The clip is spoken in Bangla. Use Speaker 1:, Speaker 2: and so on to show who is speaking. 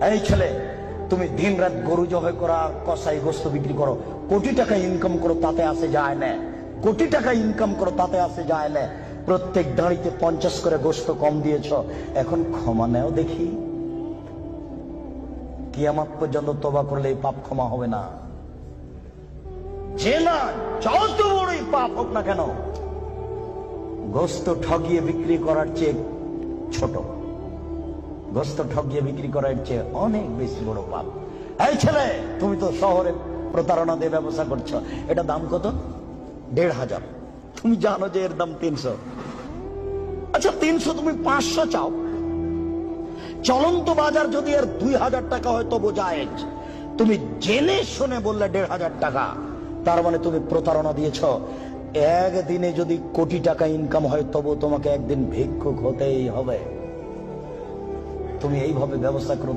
Speaker 1: এই ছেলে, তুমি দিন রাত গরু জবাই করা, কসাই গোস্ত বিক্রি করো, কোটি টাকা ইনকাম করো, তাতে আসে যায় না। কোটি টাকা ইনকাম করো, তাতে আসে যায় না। প্রত্যেক দাঁড়িতে 50 করে গোস্ত কম দিয়েছ, এখন ক্ষমা নেও দেখি। কিয়ামত পর্যন্ত তওবা করলে এই পাপ ক্ষমা হবে না। যে না যত বড়ই পাপ হোক না কেন, গোস্ত ঠগিয়ে বিক্রি করার চেয়ে ছোট, গোস্ত ঠগিয়ে বিক্রি করার চেয়ে অনেক বেশি বড় পাপ। এই ছেলে, তুমি তো শহরে প্রতারণা দিয়ে ব্যবসা করছো, এটা দাম কত? 1500। তুমি জানো যে এর দাম 300। আচ্ছা 300 তুমি 500 চাও, চলন্ত বাজার যদি এর 2000 টাকা হয় তবু জায়েজ। তুমি জেনে শুনে বললে 1500 টাকা, তার মানে তুমি প্রতারণা দিয়েছ। একদিনে যদি কোটি টাকা ইনকাম হয় তবু তোমাকে একদিন ভিক্ষুক হতেই হবে। তুমি এইভাবে ব্যবসা করো।